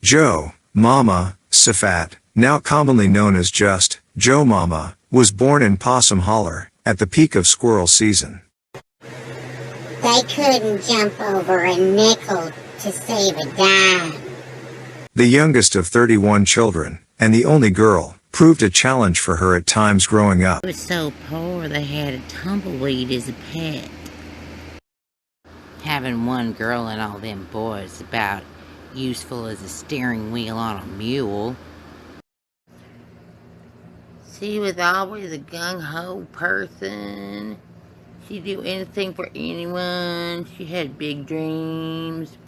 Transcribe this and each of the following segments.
Joe Mama Safat, now commonly known as just Joe Mama, was born in Possum Holler at the peak of squirrel season. They couldn't jump over a nickel to save a dime. The youngest of 31 children, and the only girl, proved a challenge for her at times growing up. They were so poor they had a tumbleweed as a pet. Having one girl and all them boys about useful as a steering wheel on a mule. She was always a gung-ho person. She'd do anything for anyone. She had big dreams.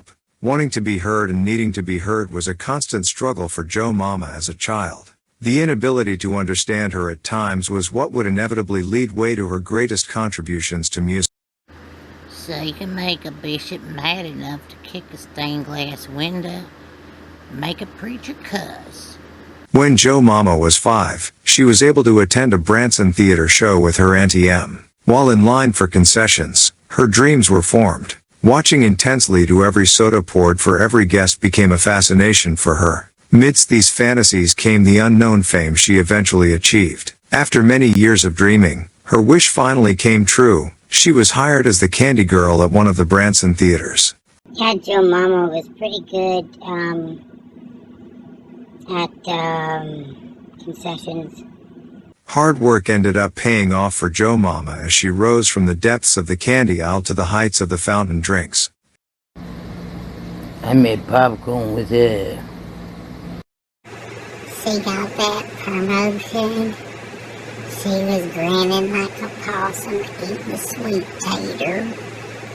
Wanting to be heard and needing to be heard was a constant struggle for Joe Mama as a child. The inability to understand her at times was what would inevitably lead way to her greatest contributions to music. So you can make a bishop mad enough to kick a stained glass window, make a preacher cuss. When Joe Mama was 5, she was able to attend a Branson theater show with her Auntie M. While in line for concessions, her dreams were formed. Watching intensely to every soda poured for every guest became a fascination for her. Midst these fantasies came the unknown fame she eventually achieved. After many years of dreaming, her wish finally came true. She was hired as the candy girl at one of the Branson theaters. Yeah, Joe Mama was pretty good at concessions. Hard work ended up paying off for Joe Mama as she rose from the depths of the candy aisle to the heights of the fountain drinks. I made popcorn with her. She got that promotion. She was grinning like a possum eating a sweet tater.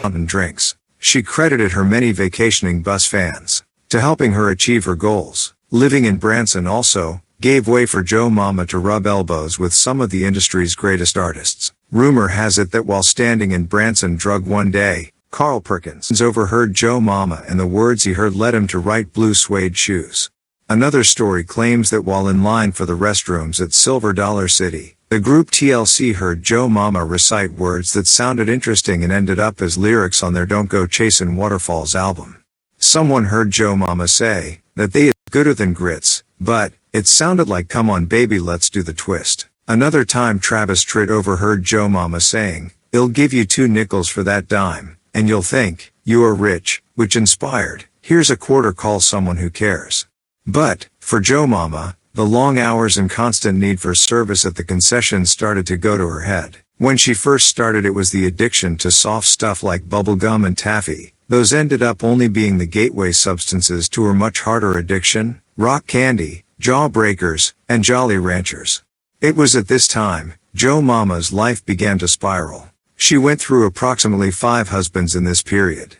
Fountain drinks. She credited her many vacationing bus fans to helping her achieve her goals. Living in Branson also gave way for Joe Mama to rub elbows with some of the industry's greatest artists. Rumor has it that while standing in Branson drug one day, Carl Perkins overheard Joe Mama and the words he heard led him to write Blue Suede Shoes. Another story claims that while in line for the restrooms at Silver Dollar City, the group TLC heard Joe Mama recite words that sounded interesting and ended up as lyrics on their Don't Go Chasin' Waterfalls album. Someone heard Joe Mama say that they is gooder than grits, but it sounded like come on baby let's do the twist. Another time Travis Tritt overheard Joe Mama saying, "I'll give you 2 nickels for that dime, and you'll think you are rich," which inspired, "Here's a quarter, call someone who cares." But, for Joe Mama, the long hours and constant need for service at the concessions started to go to her head. When she first started it was the addiction to soft stuff like bubblegum and taffy. Those ended up only being the gateway substances to her much harder addiction, rock candy, Jawbreakers, and Jolly Ranchers. It was at this time, Joe Mama's life began to spiral. She went through approximately 5 husbands in this period.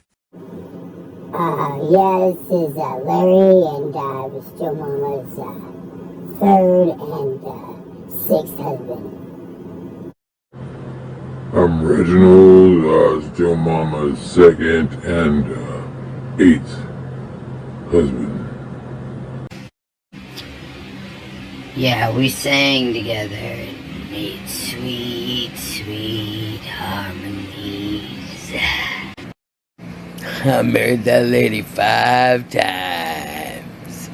Yeah, this is Larry, and it was Joe Mama's 3rd and 6th husband. I'm Reginald, it's Joe Mama's 2nd and 8th husband. Yeah, we sang together and made sweet, sweet harmonies. I married that lady 5 times.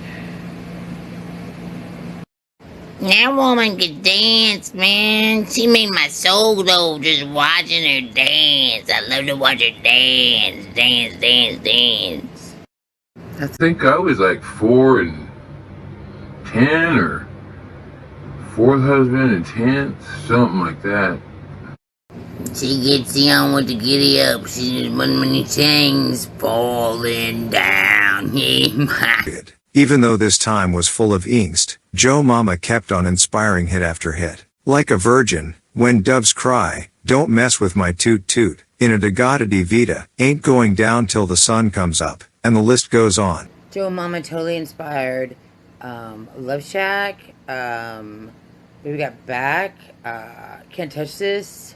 That woman could dance, man. She made my soul go just watching her dance. I love to watch her dance, dance, dance, dance. I think I was like 4 and 10 or 4th husband and 10th, something like that. She gets you on with the giddy up. She just when he sings, falling down. Even though this time was full of angst, Joe Mama kept on inspiring hit after hit. Like a virgin, When Doves Cry, Don't Mess With My Toot Toot, In a Dagata Di Vita, Ain't Going Down Till the Sun Comes Up, and the list goes on. Joe Mama totally inspired Love Shack, Baby Got Back, Can't Touch This.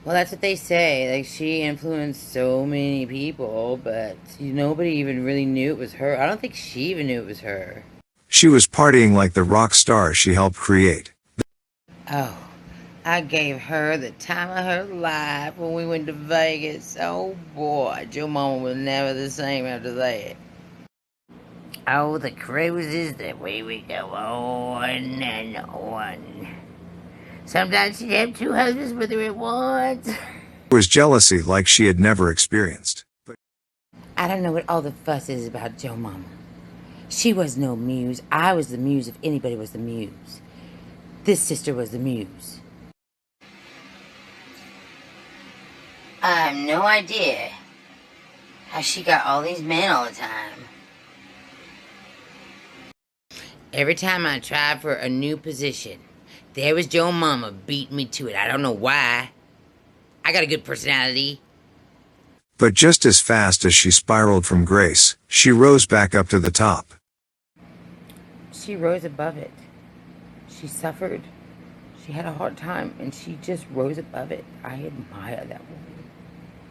Well, that's what they say. Like, she influenced so many people, but nobody even really knew it was her. I don't think she even knew it was her. She was partying like the rock stars she helped create. Oh, I gave her the time of her life when we went to Vegas. Oh boy, Joe Mama was never the same after that. Oh, the cruises, the way we go on and on. Sometimes she'd have two husbands with her at once. There was jealousy like she had never experienced. I don't know what all the fuss is about Joe Mama. She was no muse. I was the muse if anybody was the muse. This sister was the muse. I have no idea how she got all these men all the time. Every time I tried for a new position, there was Joe Mama beating me to it. I don't know why. I got a good personality. But just as fast as she spiraled from grace, she rose back up to the top. She rose above it. She suffered. She had a hard time, and she just rose above it. I admire that woman.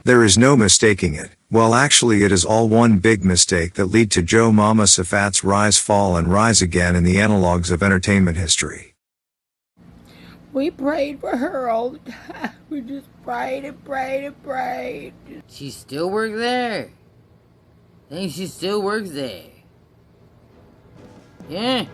There is no mistaking it. Well, actually it is all one big mistake that lead to Joe Mama Safat's rise, fall, and rise again in the analogues of entertainment history. We prayed for her all the time. We just prayed and prayed and prayed. She still works there. I think she still works there. Yeah.